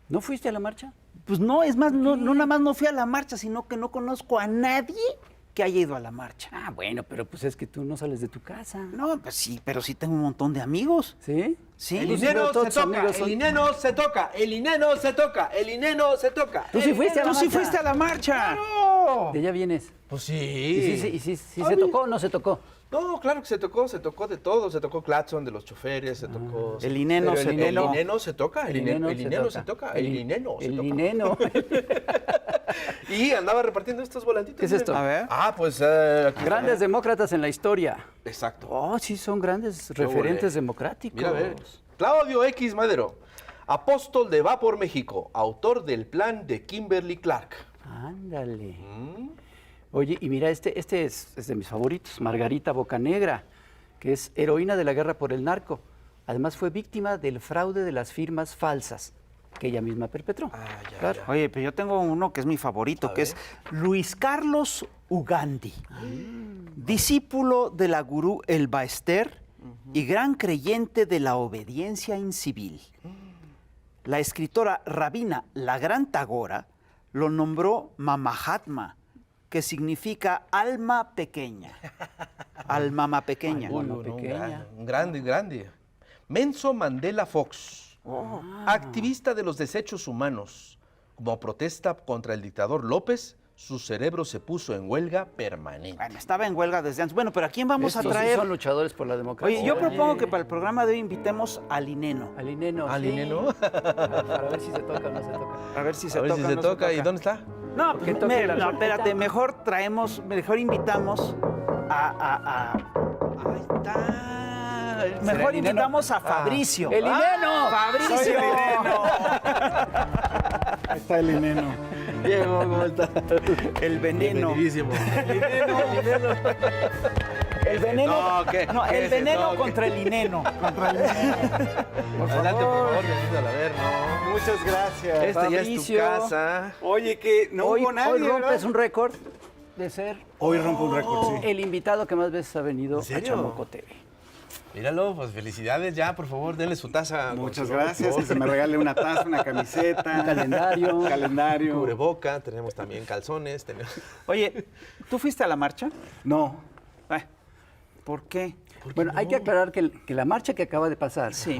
¿No fuiste a la marcha? Pues no, es más, no nada más no fui a la marcha, sino que no conozco a nadie que haya ido a la marcha. Ah, bueno, pero pues es que tú no sales de tu casa. No, pues sí, pero sí tengo un montón de amigos. ¿Sí? Sí. El Pues, Ineno pero se todos tus toca, amigos son- el Ineno se toca, el Ineno se toca, el Ineno se toca. ¿Tú sí fuiste a la Tú sí marcha? fuiste a la marcha. ¡No! De allá vienes. Pues ¿Y sí. sí se tocó o no se tocó? No, claro que se tocó de todo. Se tocó Claxon de los choferes, se tocó. El Ineno Pero se el tocó. Ineno se toca, el Ineno se toca, el Ineno se El toca. Ineno. Y andaba repartiendo estos volantitos. ¿Qué es mira. esto? A ver. Ah, pues. aquí Grandes está. demócratas en la historia. Exacto. Oh, sí, son grandes referentes democráticos. Mira, a ver. Claudio X. Madero, apóstol de Va por México, autor del plan de Kimberly Clark. Ándale. Oye, y mira, este es de mis favoritos, Margarita Bocanegra, que es heroína de la guerra por el narco. Además fue víctima del fraude de las firmas falsas que ella misma perpetró. ya, Claro. ya. Oye, pero yo tengo uno que es mi favorito, que es Luis Carlos Ugandi, discípulo de la gurú Elba Ester y gran creyente de la obediencia incivil. La escritora Rabina la Gran Tagora lo nombró Mamahatma, que significa alma pequeña. Alma pequeña. Alma pequeña. Un grande. Menso Mandela Fox, activista de los desechos humanos. Como protesta contra el dictador López, su cerebro se puso en huelga permanente. Bueno, estaba en huelga desde antes. Bueno, pero ¿a quién vamos a Estos sí traer? son luchadores por la democracia. Oye, yo propongo que para el programa de hoy invitemos al Ineno. Al Ineno. ¿Al sí. Ineno? Para ver si se toca o no se toca. A ver si se A ver toca. si se no toca. ¿Y dónde está? No, Porque pues, toque la no, trompeta. espérate, mejor invitamos a... Ahí está. Mejor el Ineno? invitamos a Fabricio. ¡El Ineno! ¡Fabricio! Soy el Ineno. Ahí está el Ineno. Diego, ¿cómo está? El veneno. Bienvenidísimo. El veneno. No, ¿qué? No, ¿Qué el es veneno eso? contra el Ineno. Adelante, por favor, bienvenido a la ver, ¿no? Muchas gracias. Esta ya es tu Fabricio. casa. Oye, que no Hoy, hubo nadie, hoy rompes ¿verdad? un récord de ser Hoy rompo un récord, sí. el invitado que más veces ha venido a serio? Chamuco TV. Míralo, pues felicidades ya, por favor, denle su taza. con Muchas su gracias. flor, Que se me regale una taza, una camiseta. Un calendario. Un calendario. cubreboca, tenemos también calzones. Oye, ¿tú fuiste a la marcha? No. ¿Por qué? Bueno, hay que aclarar que la marcha que acaba de pasar, Sí.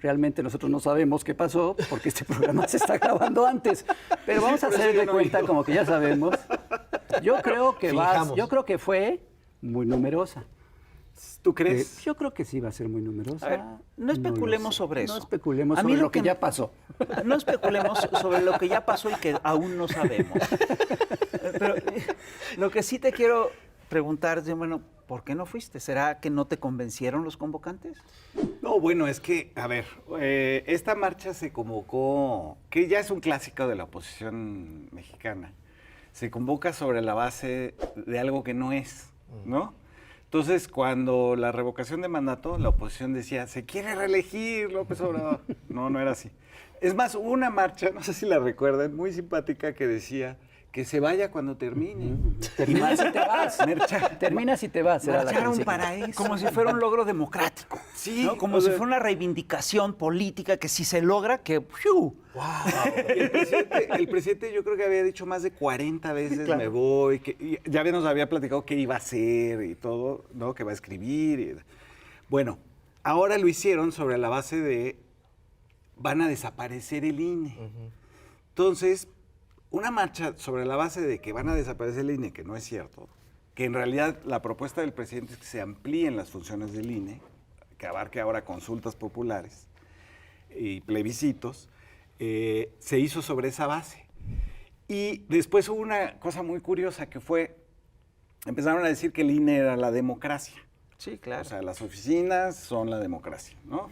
realmente nosotros no sabemos qué pasó porque este programa se está grabando antes. Pero vamos a por eso hacer yo de no cuenta digo. como que ya sabemos. Yo creo que Fijamos. yo creo que fue muy numerosa. ¿Tú crees? Yo creo que sí va a ser muy numerosa. A ver, no especulemos lo sé. sobre eso. No especulemos A mí sobre lo lo que que ya me- pasó. No especulemos sobre lo que ya pasó y que aún no sabemos. Pero lo que sí te quiero preguntar es, bueno, ¿por qué no fuiste? ¿Será que no te convencieron los convocantes? No, bueno, es que, a ver, esta marcha se convocó, que ya es un clásico de la oposición mexicana, se convoca sobre la base de algo que no es, ¿no? Entonces, cuando la revocación de mandato, la oposición decía, se quiere reelegir López Obrador. No, no era así. Es más, hubo una marcha, no sé si la recuerdan, muy simpática que decía que se vaya cuando termine. Terminas y te vas. Terminas y te vas. Era la Marcharon consigna. para eso. Como si fuera un logro democrático. Sí, ¿no? Como o si sea- fuera una reivindicación política que si se logra, que... ¡fiu! Y el presidente yo creo que había dicho más de 40 veces Claro. me voy, y ya nos había platicado qué iba a hacer y todo, ¿no? Que va a escribir. Bueno, ahora lo hicieron sobre la base de van a desaparecer el INE. Entonces, una marcha sobre la base de que van a desaparecer el INE, que no es cierto, que en realidad la propuesta del presidente es que se amplíen las funciones del INE, que abarque ahora consultas populares y plebiscitos, se hizo sobre esa base. Y después hubo una cosa muy curiosa que fue, empezaron a decir que el INE era la democracia. Sí, claro. O sea, las oficinas son la democracia, ¿no?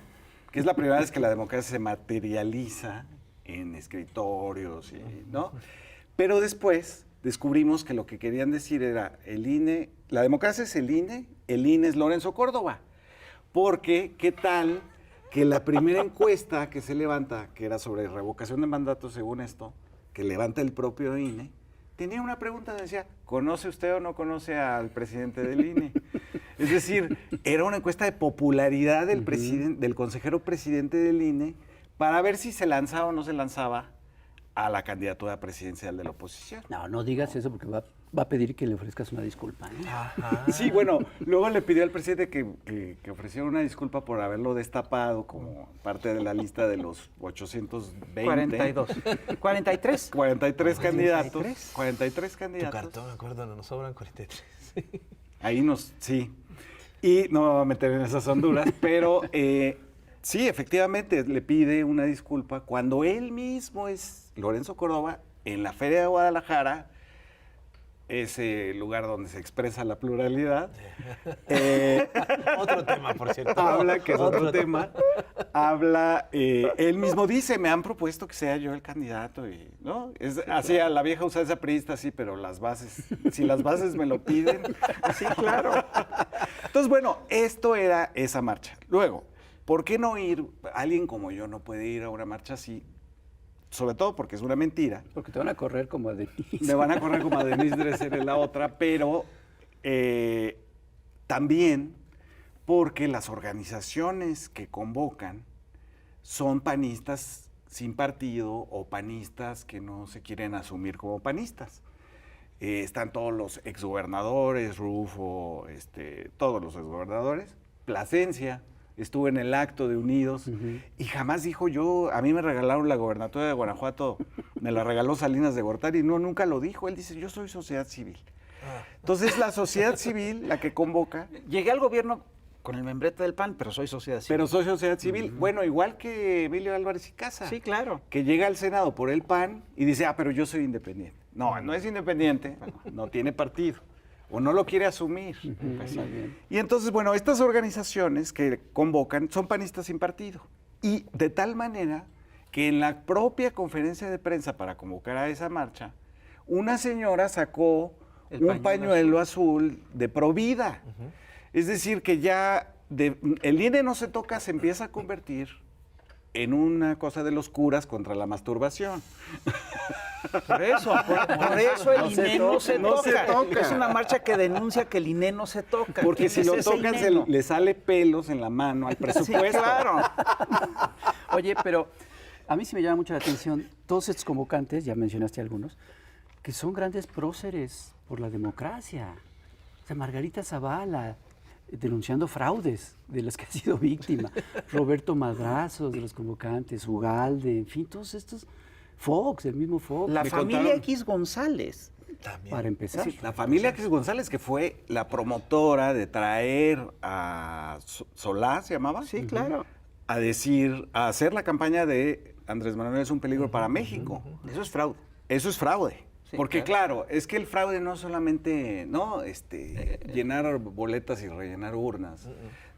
Que es la primera vez que la democracia se materializa en escritorios, ¿no? Pero después descubrimos que lo que querían decir era el INE, la democracia es el INE es Lorenzo Córdoba. Porque, ¿qué tal que la primera encuesta que se levanta, que era sobre revocación de mandato según esto, que levanta el propio INE, tenía una pregunta, decía, ¿conoce usted o no conoce al presidente del INE? Es decir, era una encuesta de popularidad del, del consejero presidente del INE para ver si se lanzaba o no se lanzaba a la candidatura presidencial de la oposición. No, no digas eso porque va a pedir que le ofrezcas una disculpa. Sí, bueno, luego le pidió al presidente que ofreciera una disculpa por haberlo destapado como parte de la lista de los 820. 42. 43. 43 candidatos. 43. 43 Tu candidatos. cartón, me acuerdo, no nos sobran 43. Ahí sí. Y no me voy a meter en esas honduras, pero sí, efectivamente, le pide una disculpa cuando él mismo es Lorenzo Córdoba en la Feria de Guadalajara, ese lugar donde se expresa la pluralidad. Otro tema, por cierto. Habla, que es otro tema, habla, él mismo dice, me han propuesto que sea yo el candidato, y, ¿no? Es así, a la vieja usanza priista, sí, pero las bases, si las bases me lo piden, sí, claro. Entonces, bueno, esto era esa marcha. Luego, ¿por qué no ir? Alguien como yo no puede ir a una marcha así, sobre todo porque es una mentira. Porque te van a correr como a Denise. Me van a correr como a Denise Dresser en la otra, pero también porque las organizaciones que convocan son panistas sin partido o panistas que no se quieren asumir como panistas. Están todos los exgobernadores, Rufo, todos los exgobernadores, Plasencia. Estuvo en el acto de Unidos y jamás dijo a mí me regalaron la gobernatura de Guanajuato, me la regaló Salinas de Gortari, no, nunca lo dijo, él dice, yo soy sociedad civil. Entonces la sociedad civil, la que convoca... Llegué al gobierno con el membrete del PAN, pero soy sociedad civil. Pero soy sociedad civil, bueno, igual que Emilio Álvarez y Casa. Sí, claro. Que llega al Senado por el PAN y dice, pero yo soy independiente. No, no es independiente, no tiene partido. O no lo quiere asumir. Pues, y entonces, bueno, estas organizaciones que convocan son panistas sin partido. Y de tal manera que en la propia conferencia de prensa para convocar a esa marcha, una señora sacó un pañuelo azul de Provida. Es decir, que ya el INE no se toca, se empieza a convertir en una cosa de los curas contra la masturbación. Por eso el INE no se toca. Es una marcha que denuncia que el INE no se toca. Porque si lo tocan le sale pelos en la mano al presupuesto. Sí, claro. Oye, pero a mí sí me llama mucho la atención todos estos convocantes, ya mencionaste algunos, que son grandes próceres por la democracia. O sea, Margarita Zavala, denunciando fraudes de las que ha sido víctima, Roberto Madrazos, de los convocantes, Ugalde, en fin, todos estos, Fox, el mismo Fox. La familia X González. También. Para empezar. Sí, la familia X González, que fue la promotora de traer a Solá, ¿se llamaba? Sí, claro. A hacer la campaña de Andrés Manuel es un peligro para México. Eso es fraude. Eso es fraude. Sí, porque claro, es que el fraude no solamente, llenar boletas y rellenar urnas.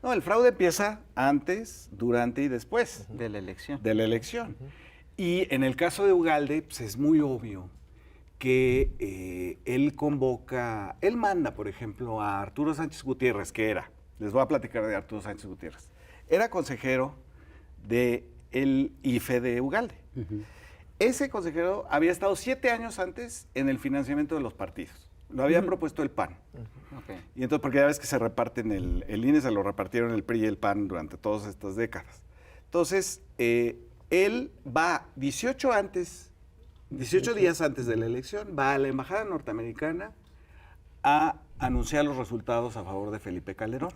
No, el fraude empieza antes, durante y después De la elección. de la elección. Y en el caso de Ugalde, pues es muy obvio que él manda, por ejemplo, a Arturo Sánchez Gutiérrez, les voy a platicar de Arturo Sánchez Gutiérrez, era consejero del IFE de Ugalde. Ese consejero había estado 7 años antes en el financiamiento de los partidos. Lo había propuesto el PAN. Okay. Y entonces, porque ya ves que se reparten, el INE se lo repartieron el PRI y el PAN durante todas estas décadas. Entonces, él va 18 días antes de la elección, va a la embajada norteamericana a anunciar los resultados a favor de Felipe Calderón.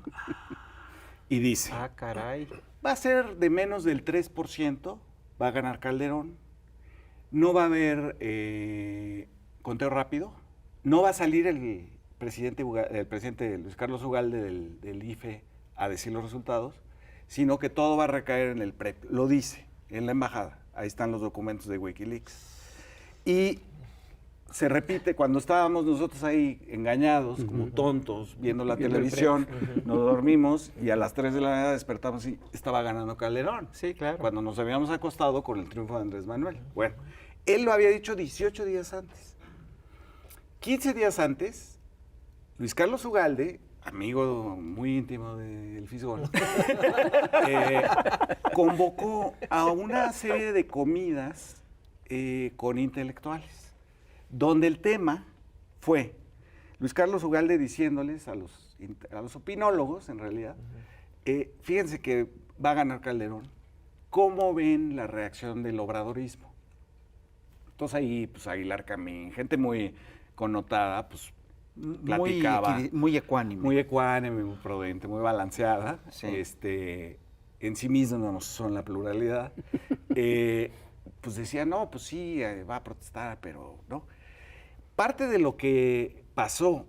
Y dice, Ah, caray. va a ser de menos del 3%, va a ganar Calderón, no va a haber conteo rápido, no va a salir el presidente Luis Carlos Ugalde del IFE a decir los resultados, sino que todo va a recaer en el PREP. Lo dice en la embajada, ahí están los documentos de Wikileaks. Y se repite, cuando estábamos nosotros ahí engañados, como tontos, viendo la televisión, nos dormimos y a las 3 de la mañana despertamos y estaba ganando Calderón. Sí, claro. Cuando nos habíamos acostado con el triunfo de Andrés Manuel. Bueno, él lo había dicho 18 días antes. 15 días antes, Luis Carlos Ugalde, amigo muy íntimo del Fisgón, convocó a una serie de comidas con intelectuales, donde el tema fue Luis Carlos Ugalde diciéndoles a los opinólogos, en realidad, fíjense que va a ganar Calderón, cómo ven la reacción del obradorismo. Entonces ahí, pues Aguilar Camín, gente muy connotada, pues platicaba. Muy ecuánime. Muy ecuánime, muy prudente, muy balanceada. Sí. En sí mismos no son la pluralidad. Pues decía, no, pues sí, va a protestar, pero no. Parte de lo que pasó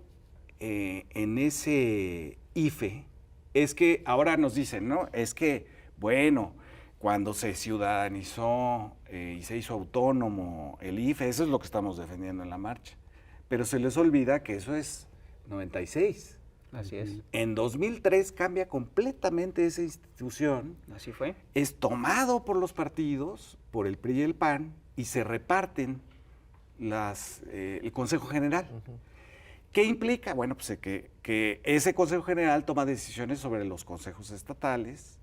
en ese IFE es que ahora nos dicen, ¿no? Es que, bueno, cuando se ciudadanizó y se hizo autónomo el IFE, eso es lo que estamos defendiendo en la marcha. Pero se les olvida que eso es 96. Así es. En 2003 cambia completamente esa institución. Así fue. Es tomado por los partidos, por el PRI y el PAN, y se reparten el Consejo General. ¿Qué implica? Bueno, pues que ese Consejo General toma decisiones sobre los consejos estatales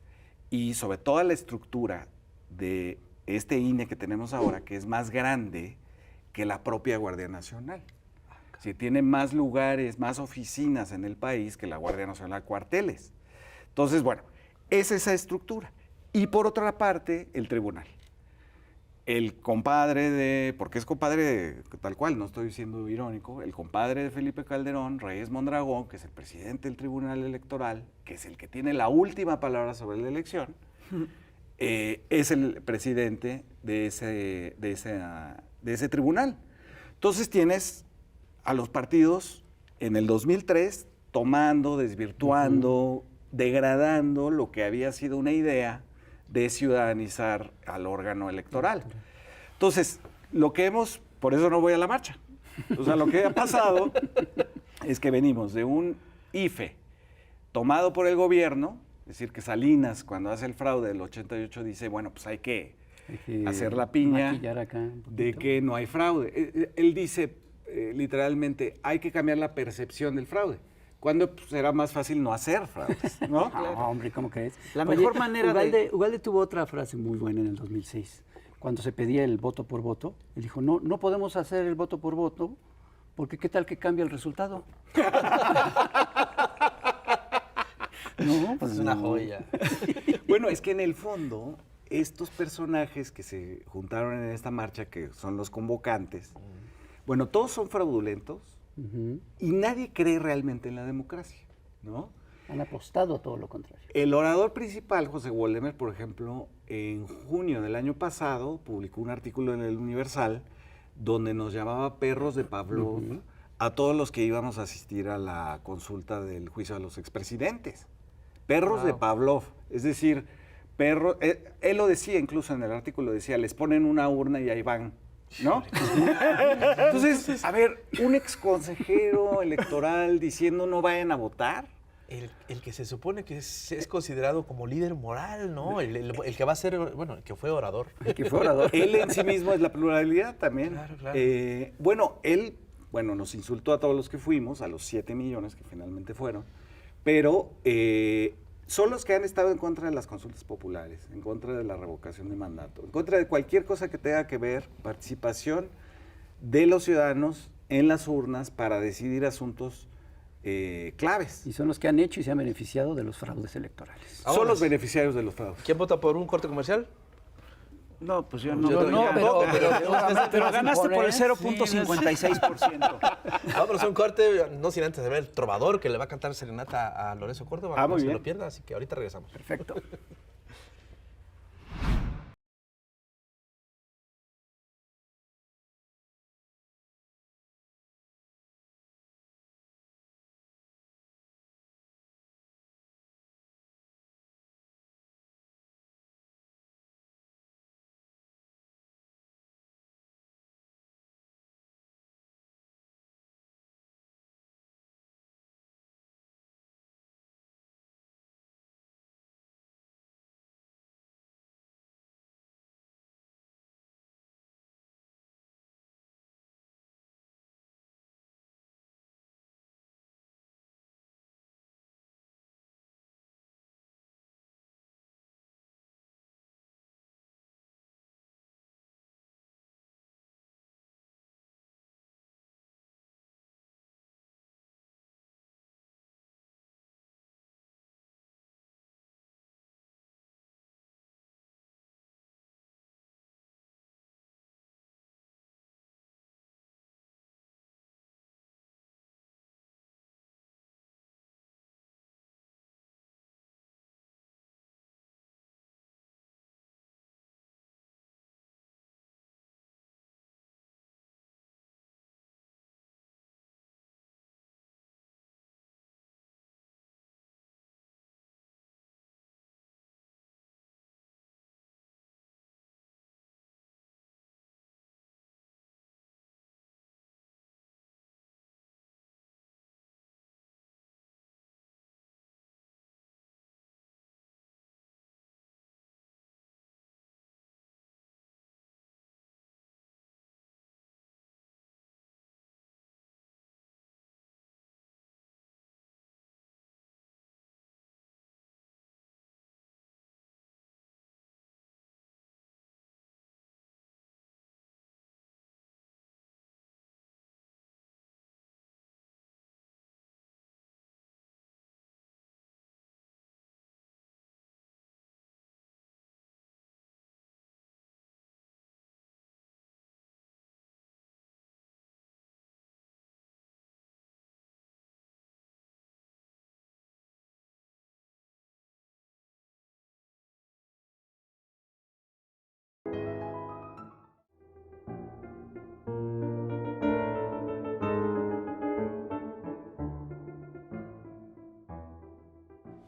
y sobre toda la estructura de este INE que tenemos ahora, que es más grande que la propia Guardia Nacional. Si tiene más lugares, más oficinas en el país que la Guardia Nacional, cuarteles. Entonces, bueno, es esa estructura. Y por otra parte, el tribunal. El compadre porque es compadre tal cual, no estoy siendo irónico, el compadre de Felipe Calderón, Reyes Mondragón, que es el presidente del Tribunal Electoral, que es el que tiene la última palabra sobre la elección, es el presidente de ese tribunal. Entonces tienes a los partidos en el 2003 tomando, desvirtuando, degradando lo que había sido una idea de ciudadanizar al órgano electoral. Entonces, por eso no voy a la marcha. O sea, lo que ha pasado es que venimos de un IFE tomado por el gobierno, es decir, que Salinas, cuando hace el fraude del 88, dice, bueno, pues hay que hacer la piña acá de que no hay fraude. Él dice literalmente, hay que cambiar la percepción del fraude. Cuando pues, era más fácil no hacer fraudes, ¿no? No, hombre, ¿cómo crees? La mejor manera Ugalde tuvo otra frase muy buena en el 2006. Cuando se pedía el voto por voto, él dijo, no podemos hacer el voto por voto, porque ¿qué tal que cambia el resultado? No, pues es una joya. Bueno, es que en el fondo, estos personajes que se juntaron en esta marcha, que son los convocantes, bueno, todos son fraudulentos y nadie cree realmente en la democracia, ¿no? Han apostado a todo lo contrario. El orador principal, José Waldemar, por ejemplo, en junio del año pasado publicó un artículo en el Universal donde nos llamaba perros de Pavlov a todos los que íbamos a asistir a la consulta del juicio a los expresidentes. Perros de Pavlov, es decir, perros, él lo decía incluso en el artículo, decía, les ponen una urna y ahí van, ¿no? Entonces, a ver, un exconsejero electoral diciendo no vayan a votar. El que se supone que es considerado como líder moral, ¿no? El que va a ser, bueno, el que fue orador. El que fue orador. Él en sí mismo es la pluralidad también. Claro. Él nos insultó a todos los que fuimos, a los 7 millones que finalmente fueron, pero son los que han estado en contra de las consultas populares, en contra de la revocación de mandato, en contra de cualquier cosa que tenga que ver participación de los ciudadanos en las urnas para decidir asuntos claves. Y son los que han hecho y se han beneficiado de los fraudes electorales. Son los beneficiarios de los fraudes. ¿Quién vota por un corte comercial? No, pues yo Yo no. Pero ganaste por el Sí, 0.56%. Vámonos a un corte, no sin antes de ver el trovador que le va a cantar serenata a Lorenzo Córdoba, Ah, no muy se bien. lo pierda, así que ahorita regresamos. Perfecto.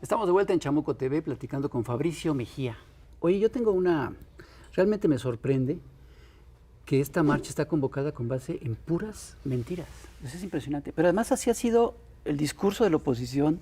Estamos de vuelta en Chamuco TV platicando con Fabricio Mejía. Oye, yo tengo realmente me sorprende que esta marcha está convocada con base en puras mentiras. Eso es impresionante. Pero además así ha sido el discurso de la oposición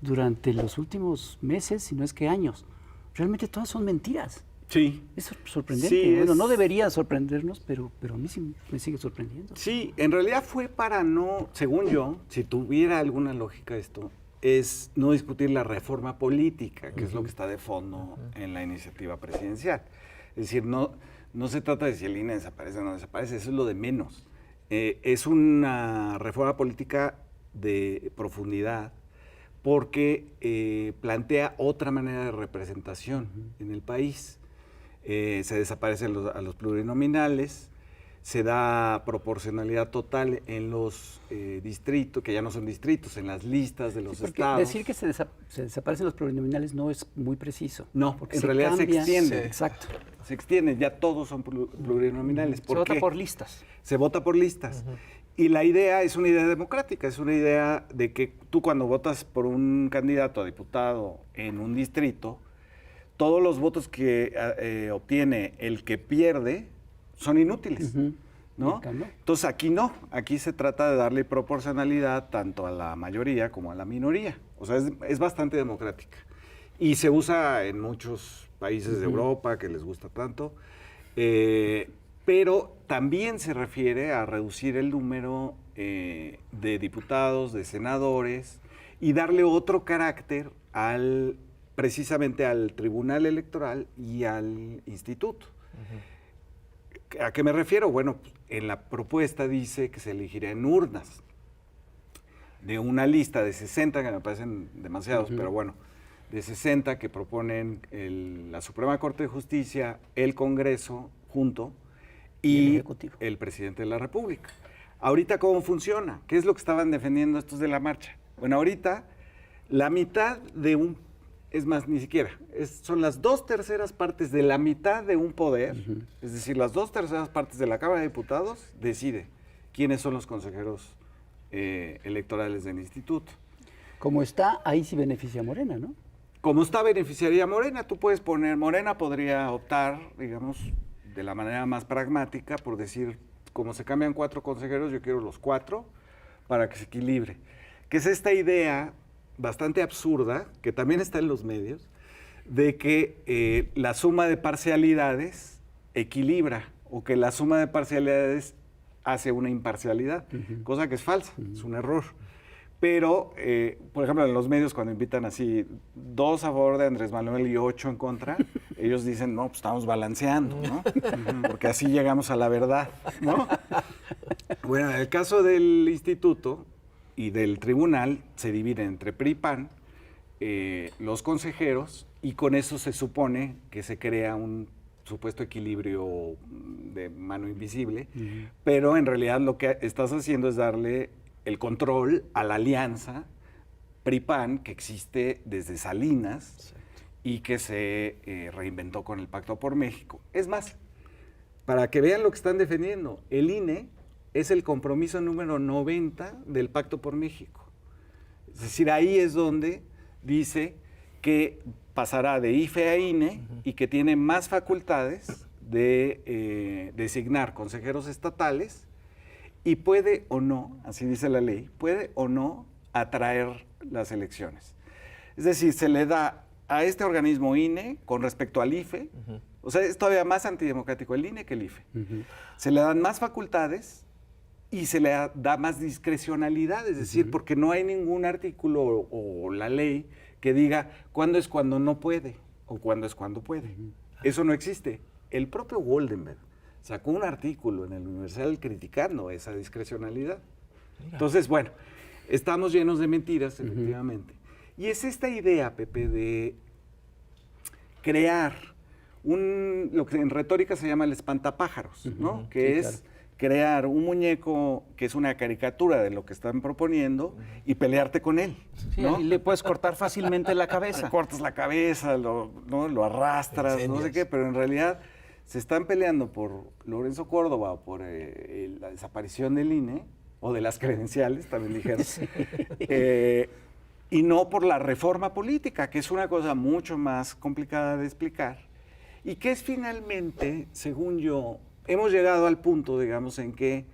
durante los últimos meses, si no es que años. Realmente todas son mentiras. Sí. Es sorprendente. Sí, bueno, no debería sorprendernos, pero a mí sí me sigue sorprendiendo. Sí, en realidad fue para no, según yo, si tuviera alguna lógica esto, es no discutir la reforma política, que es lo que está de fondo en la iniciativa presidencial. Es decir, no se trata de si el INE desaparece o no desaparece, eso es lo de menos. Es una reforma política de profundidad porque plantea otra manera de representación en el país. Se desaparecen a los plurinominales, se da proporcionalidad total en los distritos, que ya no son distritos, en las listas de los estados. Decir que se desaparecen los plurinominales no es muy preciso. No, porque en realidad se extiende. Sí. Exacto. Se extienden, ya todos son plurinominales. Se vota por listas. Se vota por listas. Y la idea es una idea democrática, es una idea de que tú cuando votas por un candidato a diputado en un distrito, todos los votos que obtiene el que pierde son inútiles, ¿no? Entonces aquí no, aquí se trata de darle proporcionalidad tanto a la mayoría como a la minoría. O sea, es bastante democrática. Y se usa en muchos países de Europa que les gusta tanto, pero también se refiere a reducir el número de diputados, de senadores y darle otro carácter precisamente al Tribunal Electoral y al Instituto. ¿A qué me refiero? Bueno, en la propuesta dice que se elegirá en urnas de una lista de 60, que me parecen demasiados, pero bueno, de 60 que proponen la Suprema Corte de Justicia, el Congreso junto y el Presidente de la República. Ahorita, ¿cómo funciona? ¿Qué es lo que estaban defendiendo estos de la marcha? Bueno, ahorita la mitad de es más, ni siquiera, son las 2/3 partes de la mitad de un poder, es decir, las 2/3 partes de la Cámara de Diputados decide quiénes son los consejeros electorales del instituto. Como está, ahí sí beneficia a Morena, ¿no? Como está, beneficiaría a Morena. Tú puedes Morena podría optar, digamos, de la manera más pragmática, por decir, como se cambian 4 consejeros, yo quiero los 4 para que se equilibre. Que es esta idea bastante absurda, que también está en los medios, de que la suma de parcialidades equilibra, o que la suma de parcialidades hace una imparcialidad, cosa que es falsa, es un error. Pero, por ejemplo, en los medios cuando invitan así 2 a favor de Andrés Manuel y 8 en contra, ellos dicen, no, pues estamos balanceando, ¿no? Porque así llegamos a la verdad, ¿no? Bueno, en el caso del instituto y del tribunal se dividen entre PRI y PAN, los consejeros, y con eso se supone que se crea un supuesto equilibrio de mano invisible, pero en realidad lo que estás haciendo es darle el control a la alianza PRI-PAN que existe desde Salinas y que se reinventó con el Pacto por México. Es más, para que vean lo que están defendiendo, el INE es el compromiso número 90 del Pacto por México. Es decir, ahí es donde dice que pasará de IFE a INE y que tiene más facultades de designar consejeros estatales y puede o no, así dice la ley, puede o no atraer las elecciones. Es decir, se le da a este organismo INE con respecto al IFE, o sea, es todavía más antidemocrático el INE que el IFE. Se le dan más facultades y se le da más discrecionalidad, es decir, porque no hay ningún artículo o la ley que diga cuándo es cuando no puede o cuándo es cuando puede. Eso no existe. El propio Goldenberg sacó un artículo en el Universal criticando esa discrecionalidad. Entonces, bueno, estamos llenos de mentiras, efectivamente. Y es esta idea, Pepe, de crear lo que en retórica se llama el espantapájaros, ¿no? Que es crear un muñeco que es una caricatura de lo que están proponiendo y pelearte con él, ¿no? Y le puedes cortar fácilmente la cabeza. Cortas la cabeza, lo arrastras, no sé qué, pero en realidad se están peleando por Lorenzo Córdoba o por la desaparición del INE o de las credenciales, también dijeron. y no por la reforma política, que es una cosa mucho más complicada de explicar, y que es finalmente, según yo, hemos llegado al punto, digamos, en que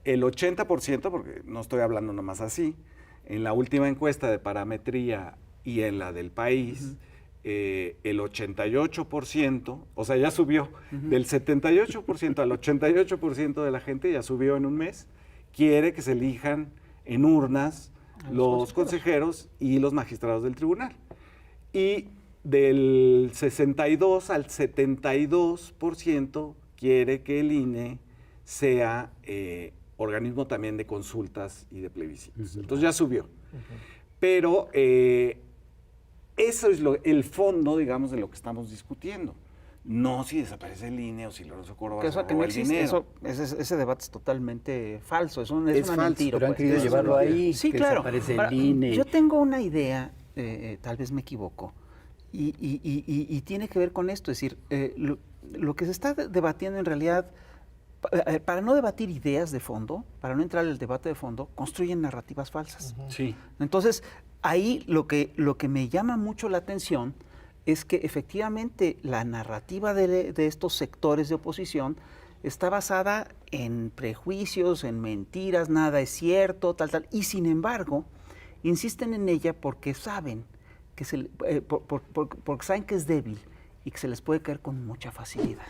el 80%, porque no estoy hablando nomás así, en la última encuesta de parametría y en la del país, el 88%, o sea, ya subió, del 78% al 88% de la gente ya subió en un mes, quiere que se elijan en urnas los consejeros y los magistrados del tribunal. Y del 62 al 72% quiere que el INE sea organismo también de consultas y de plebiscitos. Entonces ya subió. Pero eso es el fondo, digamos, de lo que estamos discutiendo. No si desaparece el INE o si Lorenzo Córdoba se roba el dinero. Ese debate es totalmente falso, es una falso, mentira. Pero han querido llevarlo ahí, Sí, que claro. desaparece el Ahora, INE. yo tengo una idea, tal vez me equivoco, y tiene que ver con esto. Es decir, lo que se está debatiendo en realidad, para no debatir ideas de fondo, para no entrar en el debate de fondo, construyen narrativas falsas. Sí. Entonces, ahí lo que me llama mucho la atención es que efectivamente la narrativa de estos sectores de oposición está basada en prejuicios, en mentiras, nada es cierto, tal, y sin embargo, insisten en ella porque saben que porque saben que es débil y que se les puede caer con mucha facilidad.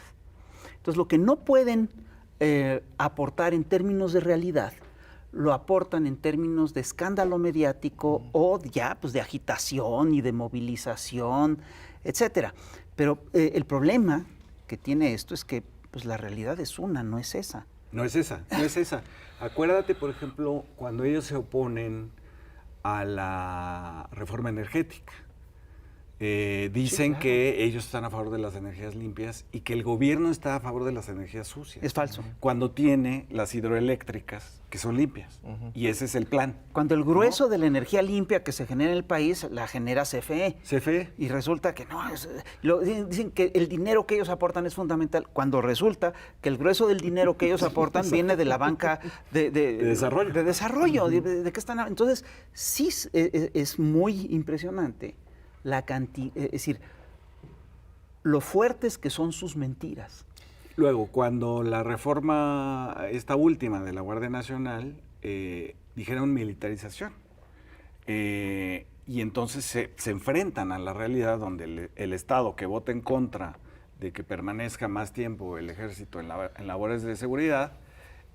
Entonces, lo que no pueden aportar en términos de realidad, lo aportan en términos de escándalo mediático o ya pues de agitación y de movilización, etcétera. Pero el problema que tiene esto es que pues la realidad es una, no es esa. No es esa, no es esa. Acuérdate, por ejemplo, cuando ellos se oponen a la reforma energética. Dicen que ellos están a favor de las energías limpias y que el gobierno está a favor de las energías sucias. Es falso. Cuando tiene las hidroeléctricas que son limpias. Y ese es el plan. Cuando el grueso de la energía limpia que se genera en el país la genera CFE. CFE. Y resulta que no, dicen que el dinero que ellos aportan es fundamental, cuando resulta que el grueso del dinero que ellos aportan viene de la banca de desarrollo. De desarrollo. ¿De qué están? Entonces, sí es muy impresionante la cantidad, es decir, lo fuertes que son sus mentiras. Luego, cuando la reforma, esta última de la Guardia Nacional, dijeron militarización. Y entonces se enfrentan a la realidad donde el Estado que vota en contra de que permanezca más tiempo el ejército en labores de seguridad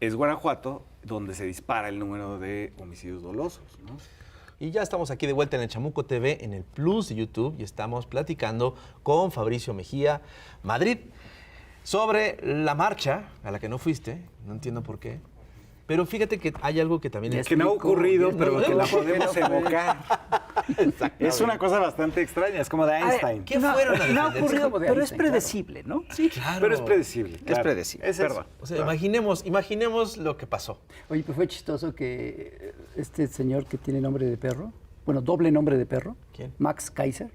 es Guanajuato, donde se dispara el número de homicidios dolosos, ¿no? Y ya estamos aquí de vuelta en el Chamuco TV, en el Plus de YouTube, y estamos platicando con Fabricio Mejía, Madrid, sobre la marcha a la que no fuiste, no entiendo por qué. Pero fíjate que hay algo que también... Es que no ha ocurrido, pero que la podemos evocar. Es una cosa bastante extraña, es como de Einstein. ¿Qué fueron a No ha defender? ocurrido, como de pero es Einstein, predecible, ¿no? Sí, Claro. Pero es predecible. Es claro. predecible, Es eso. perdón. O sea, imaginemos lo que pasó. Oye, pues fue chistoso que este señor que tiene nombre de perro, bueno, doble nombre de perro, ¿Quién? Max Kaiser,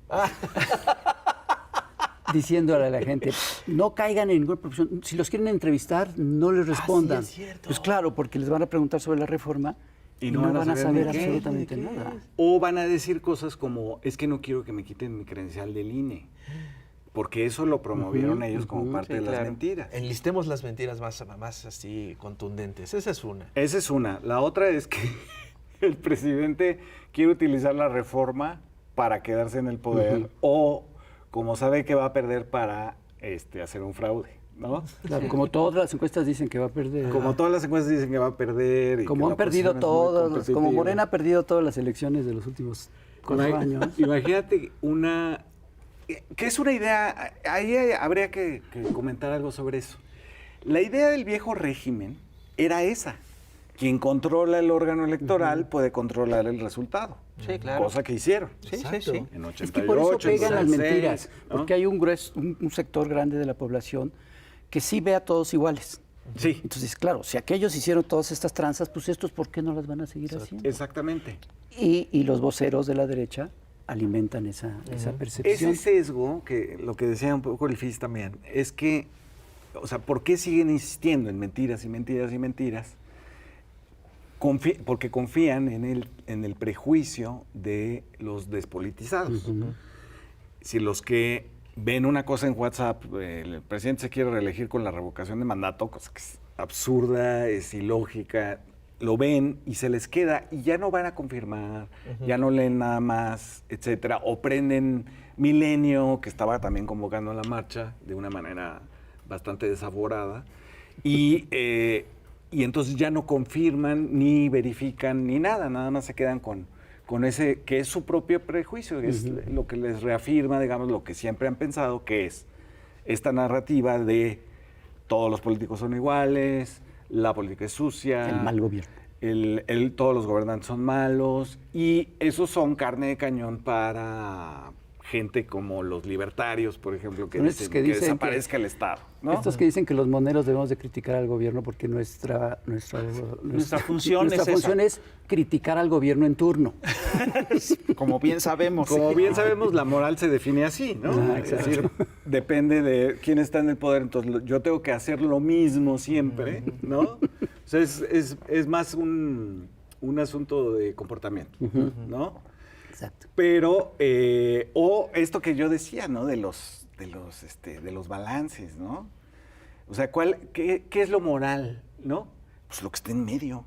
diciéndole a la gente, no caigan en ninguna profesión, si los quieren entrevistar, no les respondan. sí, es cierto. Pues claro, porque les van a preguntar sobre la reforma y no van a saber ni qué, absolutamente ni qué. nada. O van a decir cosas como, es que no quiero que me quiten mi credencial del INE. Porque eso lo promovieron ellos como parte de las mentiras. Enlistemos las mentiras más así contundentes. Esa es una. Esa es una. La otra es que el presidente quiere utilizar la reforma para quedarse en el poder o como sabe que va a perder para hacer un fraude, ¿no? Claro, como todas las encuestas dicen que va a perder. Como todas las encuestas dicen que va a perder. Y Como que han la perdido oposición es muy todas, como competitiva. Morena ha perdido todas las elecciones de los últimos 4 años. Imagínate que es una idea, ahí habría que comentar algo sobre eso. La idea del viejo régimen era esa. Quien controla el órgano electoral puede controlar el resultado. Sí, claro. Cosa que hicieron. Sí. En 88, Es que por eso pegan las 86, mentiras, ¿no? porque hay un sector grande de la población que sí ve a todos iguales. Sí, Entonces, claro, si aquellos hicieron todas estas tranzas, pues estos, ¿por qué no las van a seguir haciendo? exactamente. Y los voceros de la derecha alimentan esa percepción. Ese sesgo, que lo que decía un poco el FIS también, es que, o sea, ¿por qué siguen insistiendo en mentiras y mentiras y mentiras? porque confían en el prejuicio de los despolitizados. Si los que ven una cosa en WhatsApp, el presidente se quiere reelegir con la revocación de mandato, cosa que es absurda, es ilógica, lo ven y se les queda y ya no van a confirmar, ya no leen nada más, etcétera, o prenden Milenio, que estaba también convocando a la marcha de una manera bastante desaforada, y entonces ya no confirman, ni verifican, ni nada más se quedan con ese, que es su propio prejuicio, que es lo que les reafirma, digamos, lo que siempre han pensado, que es esta narrativa de todos los políticos son iguales, la política es sucia, El mal gobierno. Todos los gobernantes son malos, y esos son carne de cañón para gente como los libertarios, por ejemplo, que Son dicen estos que, que dicen desaparezca el Estado, ¿no? Estos que dicen que los moneros debemos de criticar al gobierno porque nuestra función nuestra es función es criticar al gobierno en turno. Como bien sabemos. Como bien sabemos, la moral se define así, ¿no? Es decir, depende de quién está en el poder, entonces yo tengo que hacer lo mismo siempre, ¿no? O sea, es más un asunto de comportamiento, ¿no? Exacto. Pero, o esto que yo decía, ¿no? De los balances, ¿no? O sea, qué es lo moral, ¿no? Pues lo que está en medio,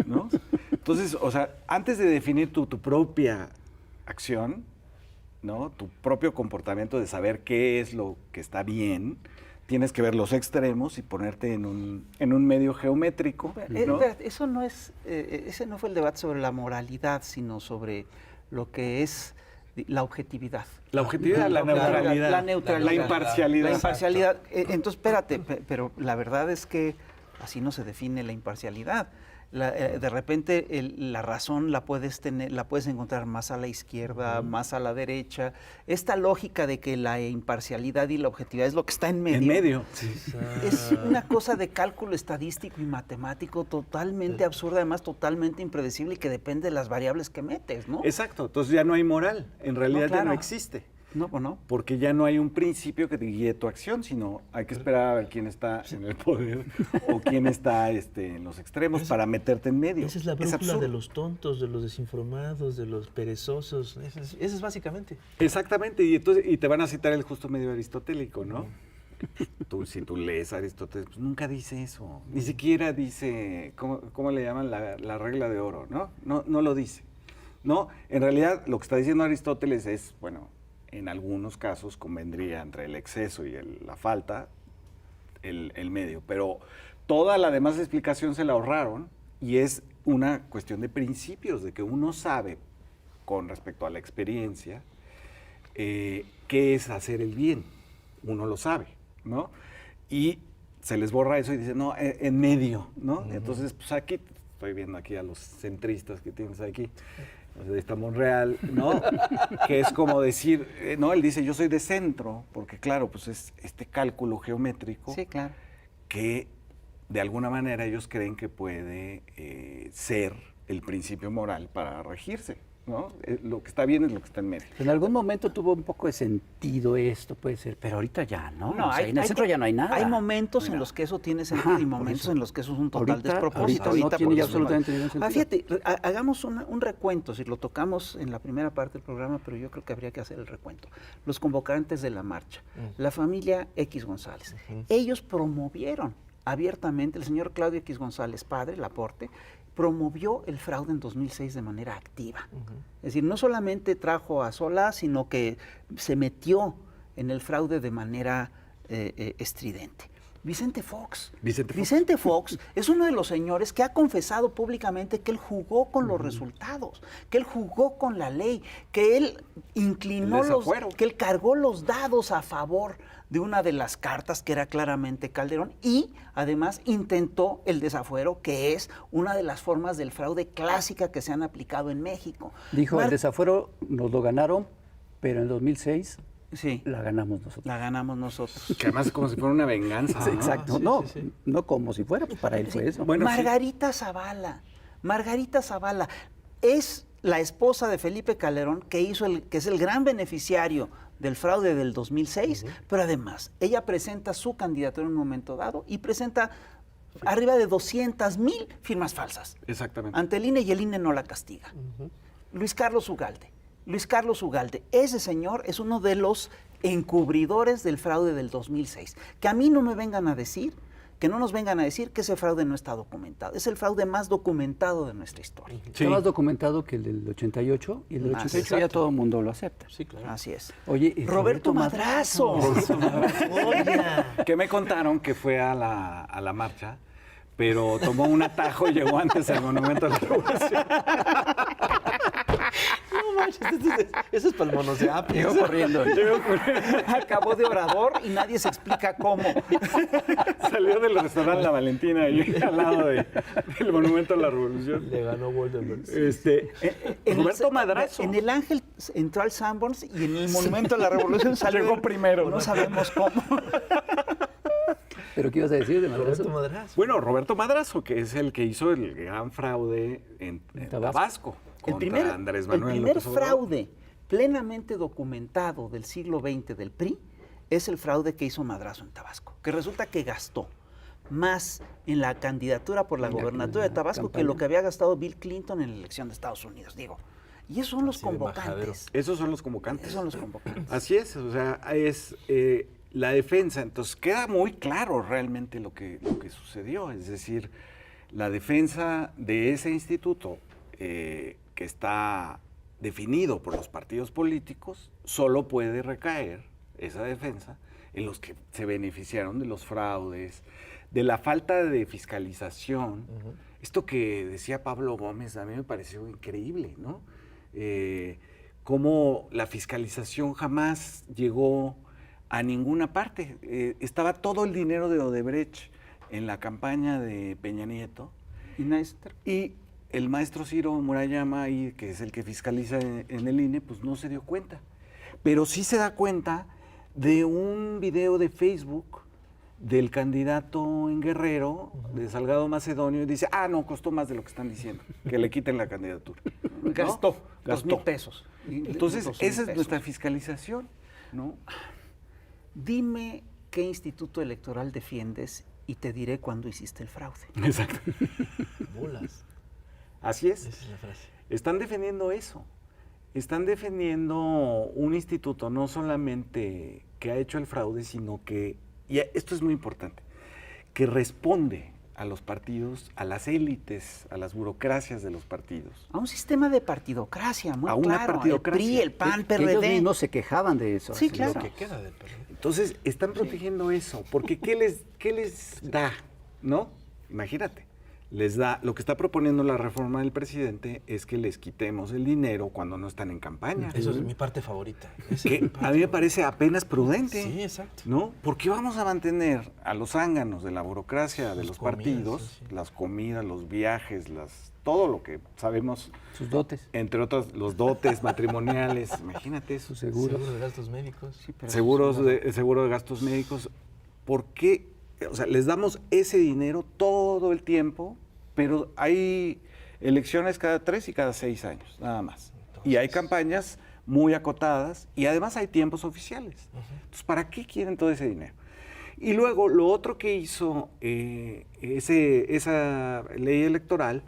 ¿no? Entonces, o sea, antes de definir tu propia acción, ¿no? Tu propio comportamiento, de saber qué es lo que está bien, tienes que ver los extremos y ponerte en un medio geométrico, ¿no? Eso no es, ese no fue el debate sobre la moralidad, sino sobre lo que es la objetividad. La objetividad, la neutralidad. La neutralidad. La imparcialidad. La imparcialidad. Entonces, espérate, pero la verdad es que así no se define la imparcialidad. De repente la razón la puedes encontrar más a la izquierda, más a la derecha. Esta lógica de que la imparcialidad y la objetividad es lo que está en medio. En medio. Es una cosa de cálculo estadístico y matemático totalmente absurda, además totalmente impredecible y que depende de las variables que metes, ¿no? Exacto, entonces ya no hay moral, en realidad claro. ya no existe. No, pues no. Porque ya no hay un principio que te guíe tu acción, sino hay que esperar a ver quién está en el poder o quién está en los extremos para meterte en medio. Esa es la brújula absurdo. de los tontos, de los desinformados, de los perezosos. Eso es básicamente. Exactamente, y te van a citar el justo medio aristotélico, ¿no? Si tú lees a Aristóteles, pues nunca dice eso. Ni siquiera dice, ¿cómo le llaman? La regla de oro, ¿no? No lo dice. No, en realidad lo que está diciendo Aristóteles es, bueno, en algunos casos convendría entre el exceso y la falta el medio, pero toda la demás explicación se la ahorraron y es una cuestión de principios, de que uno sabe con respecto a la experiencia qué es hacer el bien, uno lo sabe, ¿no? Y se les borra eso y dicen, no, en medio, ¿no? Entonces, pues aquí, estoy viendo aquí a los centristas que tienes aquí, de esta Monreal, ¿no? Que es como decir, no, él dice, yo soy de centro, porque claro, pues es este cálculo geométrico. Sí, claro. Que de alguna manera ellos creen que puede ser el principio moral para regirse, ¿no? Lo que está bien es lo que está en medio. En algún momento tuvo un poco de sentido esto, puede ser, pero ahorita ya, ¿no? O sea, en el centro ya no hay nada. Hay momentos en los que eso tiene sentido y momentos en los que eso es un total despropósito. Ahorita no tiene ya por eso absolutamente ningún sentido. Fíjate, hagamos un recuento, si lo tocamos en la primera parte del programa, pero yo creo que habría que hacer el recuento. Los convocantes de la marcha, la familia X González, ellos promovieron abiertamente, el señor Claudio X González, padre, Laporte, promovió el fraude en 2006 de manera activa. Es decir, no solamente trajo a Solá, sino que se metió en el fraude de manera estridente. Vicente Fox es uno de los señores que ha confesado públicamente que él jugó con los resultados, que él jugó con la ley, que él que él cargó los dados a favor de una de las cartas que era claramente Calderón y además intentó el desafuero, que es una de las formas del fraude clásica que se han aplicado en México. Dijo, el desafuero nos lo ganaron, pero en 2006 sí, la ganamos nosotros. La ganamos nosotros. Que además es como si fuera una venganza, ¿no? Exacto, no como si fuera, pues para él fue eso. Bueno, Margarita Zavala es la esposa de Felipe Calderón, que es el gran beneficiario del fraude del 2006, pero además ella presenta su candidatura en un momento dado y presenta Arriba de 200,000 firmas falsas. Exactamente. Ante el INE, y el INE no la castiga. Luis Carlos Ugalde. Luis Carlos Ugalde, ese señor es uno de los encubridores del fraude del 2006. Que a mí no me vengan a decir, que no nos vengan a decir que ese fraude no está documentado. Es el fraude más documentado de nuestra historia. Está más documentado que el del 88, y el del 88 ya todo el mundo lo acepta. Sí, claro. Así es. Oye, y Roberto Madrazo. Que me contaron que fue a la marcha, pero tomó un atajo y llegó antes al Monumento a la Revolución. No manches, eso es para el monoseapio. Llegó corriendo. Acabó de orador y nadie se explica cómo. Salió del restaurante La Valentina, ahí al lado del Monumento a la Revolución. Le ganó Voldemort. Roberto Madrazo. En el Ángel entró al Sanborns y en el Monumento a la Revolución salió. Llegó primero. No sabemos cómo. ¿Pero qué ibas a decir de Madrazo? Roberto Madrazo. Bueno, Roberto Madrazo, que es el que hizo el gran fraude en Tabasco. El Contra Andrés Manuel primer López Obrador. fraude plenamente documentado del siglo XX del PRI es el fraude que hizo Madrazo en Tabasco, que resulta que gastó más en la candidatura por la gobernatura de Tabasco que lo que había gastado Bill Clinton en la elección de Estados Unidos, digo. Y esos son los Así de majadero. convocantes. Esos son los convocantes. Esos son los convocantes. Así es, o sea, es la defensa. Entonces queda muy claro realmente lo que sucedió. Es decir, la defensa de ese instituto que está definido por los partidos políticos, solo puede recaer esa defensa en los que se beneficiaron de los fraudes, de la falta de fiscalización. Esto que decía Pablo Gómez a mí me pareció increíble, ¿no? Cómo la fiscalización jamás llegó a ninguna parte. Estaba todo el dinero de Odebrecht en la campaña de Peña Nieto y el maestro Ciro Murayama, ahí, que es el que fiscaliza en el INE, pues no se dio cuenta. Pero sí se da cuenta de un video de Facebook del candidato en Guerrero, de Salgado Macedonio, y dice, no, costó más de lo que están diciendo, que le quiten la candidatura. ¿No? Gastó Gastó. 2,000 pesos. Entonces, 2,000 esa es pesos. nuestra fiscalización, ¿no? Dime qué instituto electoral defiendes y te diré cuándo hiciste el fraude. Exacto. Bolas. Así es. Esa es la frase. Están defendiendo eso. Están defendiendo un instituto no solamente que ha hecho el fraude, sino que, y esto es muy importante, que responde a los partidos, a las élites, a las burocracias de los partidos. A un sistema de partidocracia, muy A una claro. partidocracia. El PRI, el PAN, Que ellos PRD. mismos se quejaban de eso. Sí, así, claro. Lo que queda del perro. Entonces, están protegiendo eso, porque ¿qué les da? ¿No? Imagínate. Les da, lo que está proponiendo la reforma del presidente es que les quitemos el dinero cuando no están en campaña. Eso es mi parte favorita. Esa es mi Que parte a mí me favorita. parece apenas prudente. Sí, exacto. ¿No? Porque vamos a mantener a los zánganos de la burocracia de Sus los comidas, partidos, sí. las comidas, los viajes, todo lo que sabemos, Sus dotes, entre otros, los dotes matrimoniales, imagínate eso, sus seguros. Seguro de gastos médicos. Sí, pero seguro de gastos médicos. ¿Por qué? O sea, les damos ese dinero todo el tiempo, pero hay elecciones cada 3 y cada 6 años, nada más. Y hay campañas muy acotadas y además hay tiempos oficiales. Entonces, ¿para qué quieren todo ese dinero? Y luego, lo otro que hizo esa ley electoral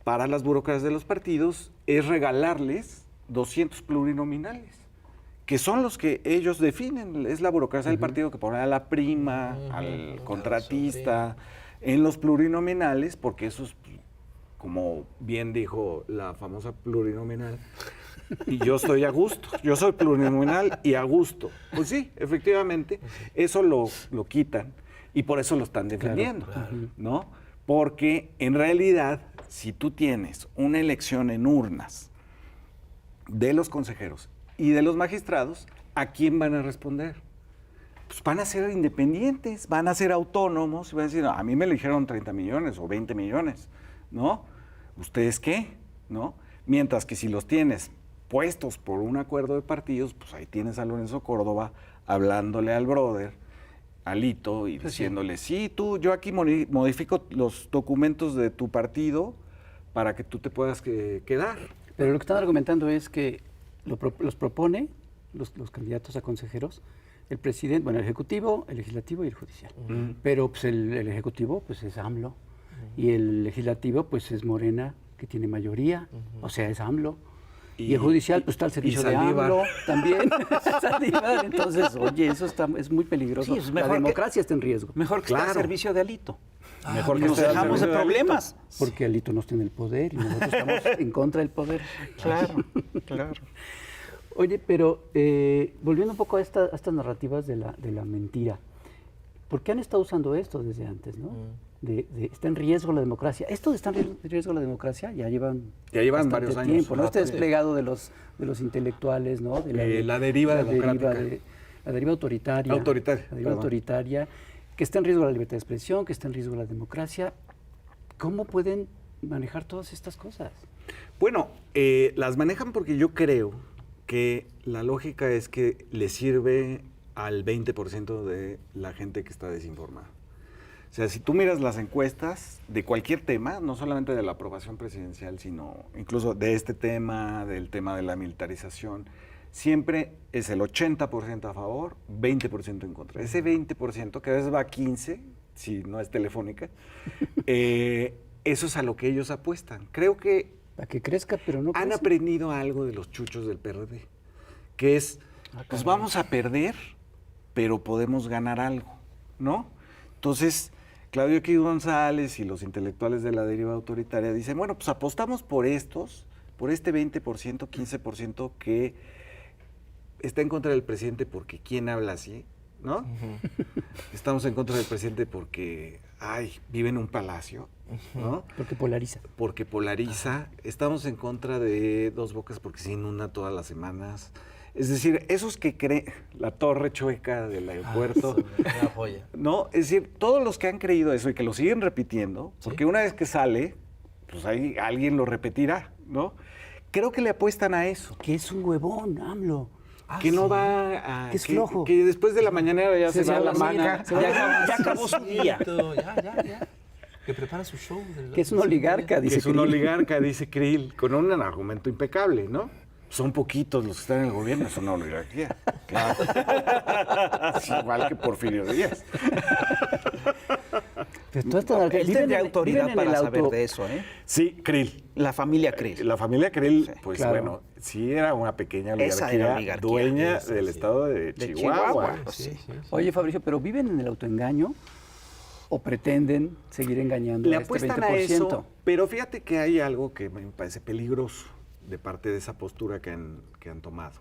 para las burocracias de los partidos es regalarles 200 plurinominales, que son los que ellos definen. Es la burocracia del partido que pone a la prima, al contratista, en los plurinominales, porque eso es, como bien dijo la famosa plurinominal, y yo estoy a gusto, yo soy plurinominal y a gusto. Pues sí, efectivamente, eso lo quitan y por eso lo están defendiendo, ¿no? Porque en realidad, si tú tienes una elección en urnas de los consejeros y de los magistrados, ¿a quién van a responder? Pues van a ser independientes, van a ser autónomos y van a decir, no, a mí me eligieron 30 millones o 20 millones, ¿no? ¿Ustedes qué? ¿No? Mientras que si los tienes puestos por un acuerdo de partidos, pues ahí tienes a Lorenzo Córdoba hablándole al brother, Alito, y diciéndole, sí, yo aquí modifico los documentos de tu partido para que tú te puedas quedar. Pero lo que están argumentando es que los propone, los candidatos a consejeros, el presidente, bueno, el ejecutivo, el legislativo y el judicial. Pero pues el ejecutivo pues es AMLO y el legislativo pues es Morena, que tiene mayoría, o sea, es AMLO. Y el judicial pues está al servicio de Saldívar. AMLO también. Saldívar. Entonces, oye, eso es muy peligroso. Sí, es La mejor democracia está en riesgo. Mejor que esté al servicio de Alito. Mejor que Nos esté al dejamos de servicio Alito. problemas. Porque Alito no está en el poder y nosotros estamos en contra del poder. Claro, claro. Oye, pero volviendo un poco a estas narrativas de la mentira, ¿por qué han estado usando esto desde antes, no? Está en riesgo la democracia. Esto de está en riesgo la democracia ya llevan llevan bastante varios años. tiempo, ¿no? Este Rato. desplegado de los intelectuales, ¿no? De La deriva democrática. La deriva autoritaria. Autoritaria, La deriva perdón. autoritaria, que está en riesgo la libertad de expresión, que está en riesgo la democracia. ¿Cómo pueden manejar todas estas cosas? Bueno, las manejan porque yo creo que la lógica es que le sirve al 20% de la gente que está desinformada. O sea, si tú miras las encuestas de cualquier tema, no solamente de la aprobación presidencial, sino incluso de este tema, del tema de la militarización, siempre es el 80% a favor, 20% en contra. Ese 20%, que a veces va a 15%, si no es telefónica, eso es a lo que ellos apuestan. Creo que Para que crezca, pero no han crece. aprendido algo de los chuchos del PRD, que es, pues vamos a perder, pero podemos ganar algo, ¿no? Entonces, Claudio X. González y los intelectuales de la deriva autoritaria dicen, bueno, pues apostamos por este 20%, 15% que está en contra del presidente porque ¿quién habla así? ¿No? Estamos en contra del presidente porque, vive en un palacio, ¿no? Porque polariza. Porque polariza. Estamos en contra de Dos Bocas porque se inunda todas las semanas. Es decir, esos que creen, la torre chueca del aeropuerto, Una joya. ¿no? Es decir, todos los que han creído eso y que lo siguen repitiendo, porque una vez que sale, pues ahí alguien lo repetirá, ¿no? Creo que le apuestan a eso. Que es un huevón, AMLO. Que no va a... Que es flojo. Que después de la mañanera ya se Se va a va la a la manga. manga, se va a la Ya acabó su día. Ya. Que prepara su show. Que es un oligarca, Que dice es un Krill. oligarca, dice Krill, con un argumento impecable, ¿no? Son poquitos los que están en el gobierno, es una oligarquía. Claro. Es igual que Porfirio Díaz. Pues toda esta narrativa- Él viven tendría en- autoridad viven en para el saber auto- de eso, ¿eh? Sí, Krill. La familia Krill. La familia Krill, Sí, pues claro. bueno, sí era una pequeña Esa era oligarquía. dueña Esa, del sí. estado de De Chihuahua. Chihuahua. Pues sí. Oye, Fabricio, ¿pero viven en el autoengaño o pretenden seguir engañando Le a este apuestan 20%? a eso, pero fíjate que hay algo que me parece peligroso de parte de esa postura que han tomado.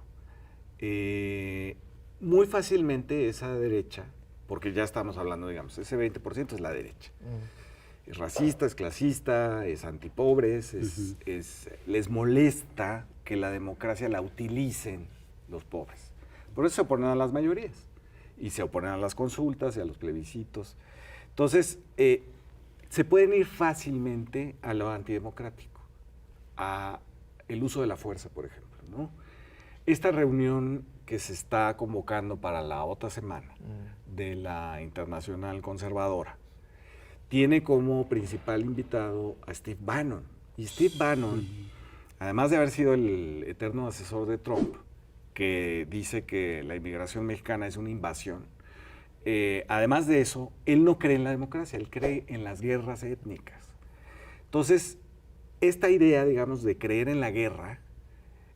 Muy fácilmente esa derecha, porque ya estamos hablando, digamos, ese 20% es la derecha. Es racista, es clasista, es antipobres, les molesta que la democracia la utilicen los pobres. Por eso se oponen a las mayorías y se oponen a las consultas y a los plebiscitos. Entonces, se pueden ir fácilmente a lo antidemocrático, a el uso de la fuerza, por ejemplo, ¿no? Esta reunión que se está convocando para la otra semana de la Internacional Conservadora tiene como principal invitado a Steve Bannon. Y Steve Bannon, además de haber sido el eterno asesor de Trump, que dice que la inmigración mexicana es una invasión, además de eso, él no cree en la democracia, él cree en las guerras étnicas. Entonces, esta idea, digamos, de creer en la guerra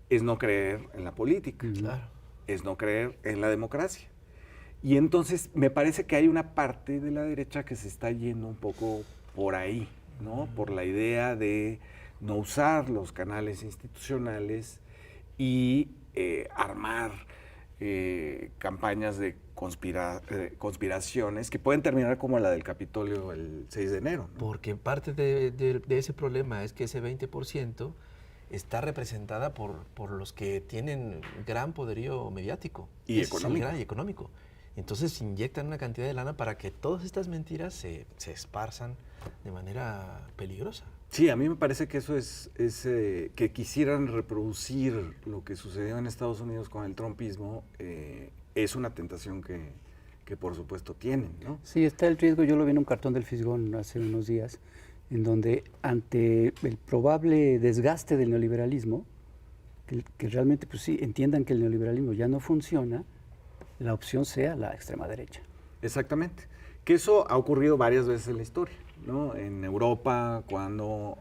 es no creer en la política, Claro. es no creer en la democracia. Y entonces me parece que hay una parte de la derecha que se está yendo un poco por ahí, ¿no? Por la idea de no usar los canales institucionales y armar campañas de conspiraciones que pueden terminar como la del Capitolio el 6 de enero, ¿no? Porque parte de ese problema es que ese 20% está representada por los que tienen gran poderío mediático. Y Ese es el económico. gran y económico. Entonces inyectan una cantidad de lana para que todas estas mentiras se esparzan de manera peligrosa. Sí, a mí me parece que eso es que quisieran reproducir lo que sucedió en Estados Unidos con el trumpismo, es una tentación que por supuesto tienen, ¿no? Sí, está el riesgo, yo lo vi en un cartón del Fisgón hace unos días, en donde ante el probable desgaste del neoliberalismo, que realmente, pues sí, entiendan que el neoliberalismo ya no funciona, la opción sea la extrema derecha. Exactamente. Que eso ha ocurrido varias veces en la historia, ¿no? En Europa, cuando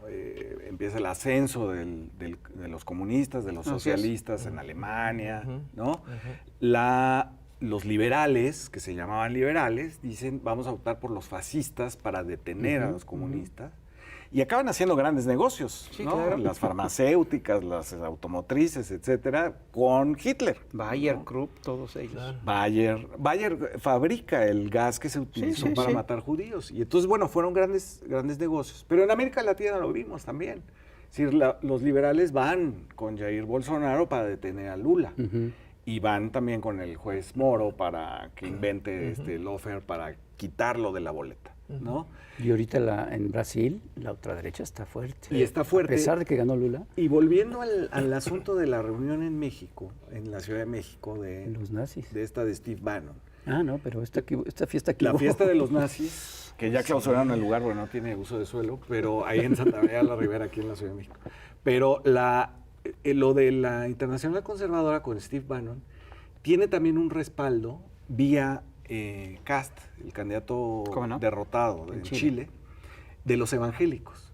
empieza el ascenso de los comunistas, de los socialistas, en Alemania, ¿no? Los liberales, que se llamaban liberales, dicen, vamos a optar por los fascistas para detener a los comunistas. Y acaban haciendo grandes negocios, Sí, ¿no? claro. Las farmacéuticas, las automotrices, etcétera, con Hitler. Bayer, ¿no? Krupp, todos ellos. Claro. Bayer fabrica el gas que se utilizó sí, para sí. matar judíos. Y entonces, bueno, fueron grandes negocios. Pero en América Latina lo vimos también. Es decir, los liberales van con Jair Bolsonaro para detener a Lula. Y van también con el juez Moro para que invente lawfare para quitarlo de la boleta, ¿no? Y ahorita en Brasil, la ultraderecha está fuerte. Y está fuerte. A pesar de que ganó Lula, Y volviendo al asunto de la reunión en México, en la Ciudad de México, los nazis. de Steve Bannon. Ah, no, pero esta fiesta aquí. La fiesta de los nazis, que ya clausuraron el lugar, bueno, no tiene uso de suelo, pero ahí en Santa María de la Ribera, aquí en la Ciudad de México. Pero lo de la Internacional Conservadora con Steve Bannon tiene también un respaldo vía Kast, el candidato ¿Cómo no? derrotado en Chile, de los evangélicos.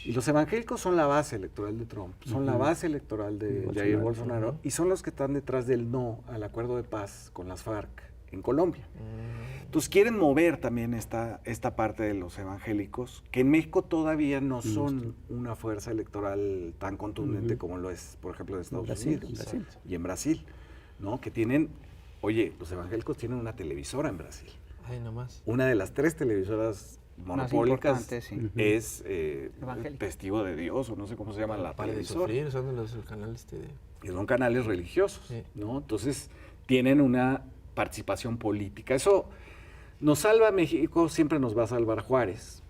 Y los evangélicos son la base electoral de Trump, son la base electoral de Jair Bolsonaro y son los que están detrás del no al acuerdo de paz con las FARC en Colombia. Entonces quieren mover también esta parte de los evangélicos, que en México todavía no son una fuerza electoral tan contundente como lo es, por ejemplo, en Estados Unidos y en Brasil, ¿no? Que tienen, oye, los evangélicos tienen una televisora en Brasil. Ay, nomás. Una de las 3 televisoras monopólicas importantes, sí. es Evangélica. Testigo de Dios, o no sé cómo se llama la Para de televisora. sufrir, son de los canales Y son canales religiosos, Sí. ¿no? Entonces, tienen una participación política. Eso nos salva a México, siempre nos va a salvar Juárez,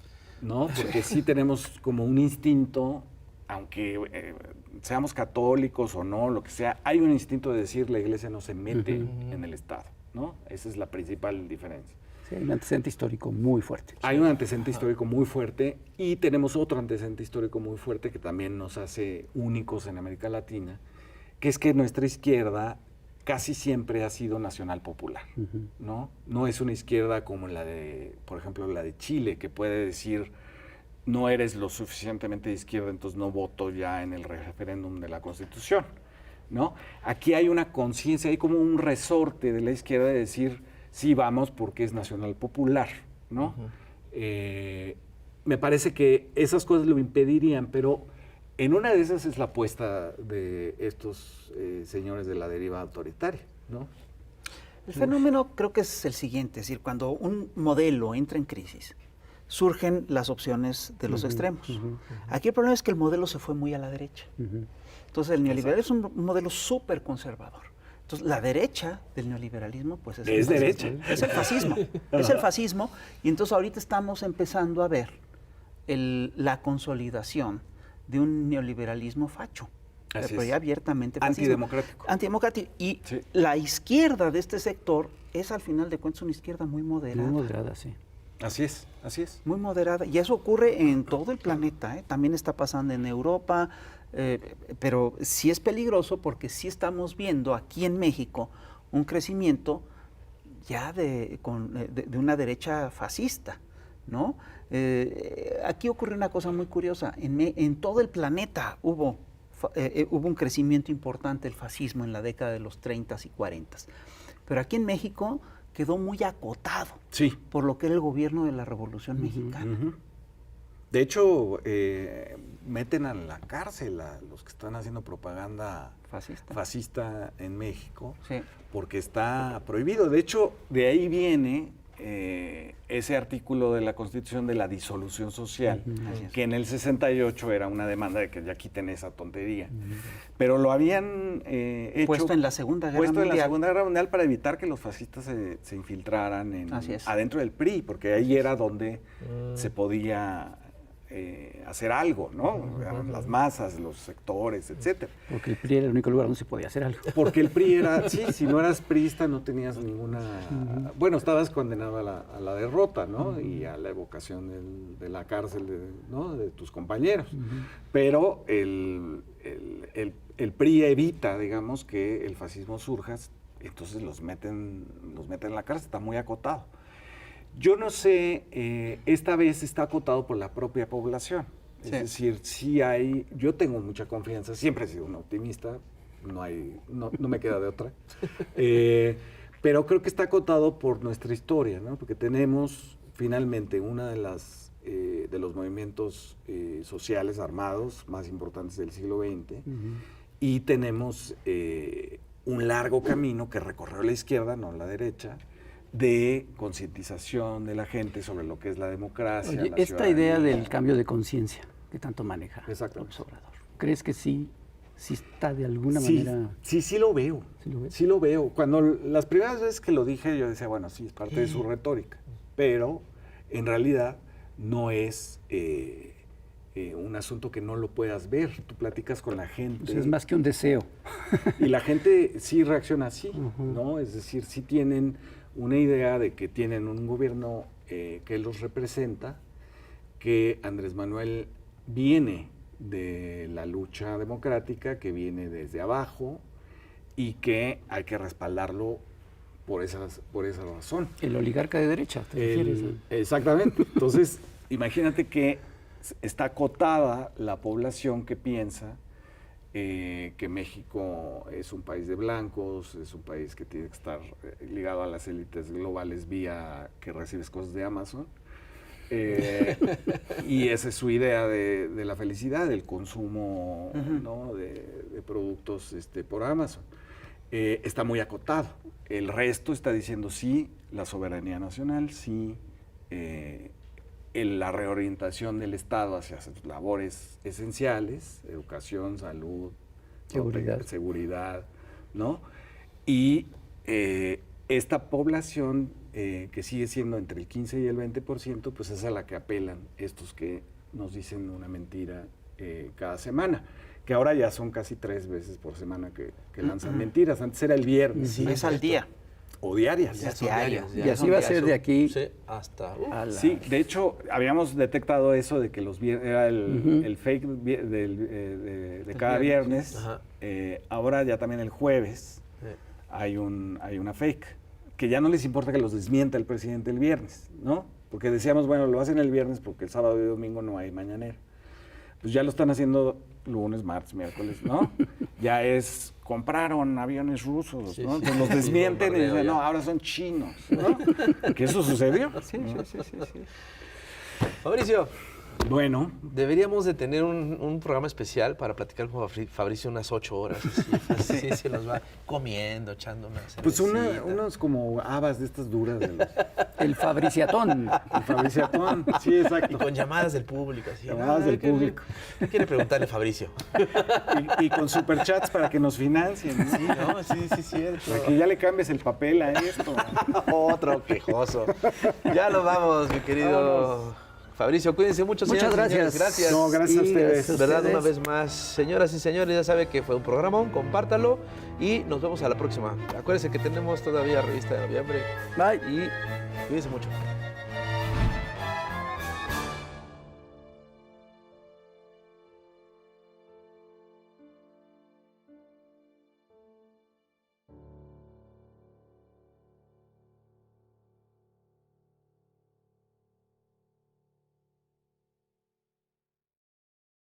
¿no? Porque sí tenemos como un instinto, aunque seamos católicos o no, lo que sea, hay un instinto de decir la iglesia no se mete en el Estado, ¿no? Esa es la principal diferencia. Sí, hay un antecedente histórico muy fuerte. Hay un antecedente histórico muy fuerte y tenemos otro antecedente histórico muy fuerte que también nos hace únicos en América Latina, que es que nuestra izquierda casi siempre ha sido nacional popular, ¿no? No es una izquierda como la de, por ejemplo, la de Chile, que puede decir, no eres lo suficientemente de izquierda, entonces no voto ya en el referéndum de la Constitución, ¿no? Aquí hay una conciencia, hay como un resorte de la izquierda de decir, sí, vamos porque es nacional popular, ¿no? Me parece que esas cosas lo impedirían, pero en una de esas es la apuesta de estos señores de la deriva autoritaria, ¿no? El fenómeno creo que es el siguiente, es decir, cuando un modelo entra en crisis, surgen las opciones de los extremos. Aquí el problema es que el modelo se fue muy a la derecha. Entonces el neoliberalismo es un modelo súper conservador. Entonces la derecha del neoliberalismo pues es el derecha. Es el fascismo. Es el fascismo. Y entonces ahorita estamos empezando a ver la consolidación de un neoliberalismo facho. Así Pero es. ya abiertamente fascismo. Antidemocrático. Antidemocrático. Y Sí. la izquierda de este sector es al final de cuentas una izquierda muy moderada. Muy moderada, sí. Así es, así es. Muy moderada. Y eso ocurre en todo el planeta, ¿eh? También está pasando en Europa, pero sí es peligroso porque sí estamos viendo aquí en México un crecimiento ya de una derecha fascista, ¿no? Aquí ocurre una cosa muy curiosa. En todo el planeta hubo un crecimiento importante del fascismo en la década de los 30s y 40s. Pero aquí en México quedó muy acotado Sí. por lo que era el gobierno de la Revolución Mexicana. De hecho, meten a la cárcel a los que están haciendo propaganda fascista en México, Sí. porque está prohibido. De hecho, de ahí viene ese artículo de la Constitución de la disolución social, Así es. que en el 68 era una demanda de que ya quiten esa tontería. Pero lo habían hecho... Puesto en la Segunda Guerra puesto en la Mundial. Segunda Guerra Mundial para evitar que los fascistas se infiltraran Así es. adentro del PRI, porque ahí era donde se podía hacer algo, ¿no? Las masas, los sectores, etcétera. Porque el PRI era el único lugar donde se podía hacer algo. Porque el PRI era, sí, si no eras priista no tenías ninguna... Bueno, estabas condenado a la derrota, ¿no? Y a la evocación de la cárcel, ¿no? De tus compañeros. Pero el PRI evita, digamos, que el fascismo surja entonces los meten en la cárcel, está muy acotado. Yo no sé, esta vez está acotado por la propia población. Es decir, yo tengo mucha confianza, siempre he sido un optimista, no me queda de otra. Pero creo que está acotado por nuestra historia, ¿no? Porque tenemos finalmente una de los movimientos sociales armados más importantes del siglo XX y tenemos un largo camino que recorrió la izquierda, no la derecha, de concientización de la gente sobre lo que es la democracia. Oye, la esta idea ciudadanía. del cambio de conciencia que tanto maneja Exactamente. López Obrador, ¿crees que sí está de alguna Sí, manera? sí lo veo. ¿Sí lo ves? Sí lo veo. Cuando las primeras veces que lo dije, yo decía, bueno, sí, es parte de su retórica. Pero en realidad no es un asunto que no lo puedas ver. Tú platicas con la gente. Pues es más que un deseo. Y la gente sí reacciona así, ¿no? Es decir, sí tienen una idea de que tienen un gobierno que los representa, que Andrés Manuel viene de la lucha democrática, que viene desde abajo y que hay que respaldarlo por esa razón. El oligarca de derecha, ¿te refieres? Exactamente. Entonces, imagínate que está acotada la población que piensa que México es un país de blancos, es un país que tiene que estar ligado a las élites globales vía que recibes cosas de Amazon. Y esa es su idea de la felicidad, del consumo, ¿no? de productos por Amazon. Está muy acotado. El resto está diciendo sí, la soberanía nacional, sí, la reorientación del Estado hacia sus labores esenciales, educación, salud, seguridad, ¿no? Y esta población que sigue siendo entre el 15 y el 20%, pues es a la que apelan estos que nos dicen una mentira cada semana, que ahora ya son casi 3 veces por semana que lanzan mentiras. Antes era el viernes. Sí, es al día. O diarias. Ya son diarias. Y así va a ser de aquí Sí, hasta... a la... Sí, de hecho, habíamos detectado eso de que era el fake de cada viernes. Ajá. Ahora ya también el jueves hay una fake, que ya no les importa que los desmienta el presidente el viernes, ¿no? Porque decíamos, bueno, lo hacen el viernes porque el sábado y domingo no hay mañanera. Pues ya lo están haciendo lunes, martes, miércoles, ¿no? Ya compraron aviones rusos, Sí, ¿no? sí. Entonces los Sí, desmienten y bombardeo dicen, ya. no, ahora son chinos, ¿no? Que eso sucedió. Sí. Fabricio, Bueno, deberíamos de tener un programa especial para platicar con Fabricio unas 8 horas. Así se los va comiendo, echando una pues cervecita. unos como habas de estas duras de los El Fabriciatón. el Fabriciatón. Sí, Y exacto. con llamadas del público. Así, Llamadas del público. ¿Qué quiere preguntarle Fabricio? Y con superchats para que nos financien, ¿no? Sí, no, sí, cierto. Para que ya le cambies el papel a esto. Otro quejoso. Ya nos vamos, mi querido Fabricio. Cuídense mucho, Muchas señoras y señores. gracias. Gracias. No, gracias a Y ustedes. gracias a ¿Verdad? ustedes. Una vez más, señoras y señores, ya sabe que fue un programón, compártalo y nos vemos a la próxima. Acuérdense que tenemos todavía revista de noviembre Bye. y cuídense mucho.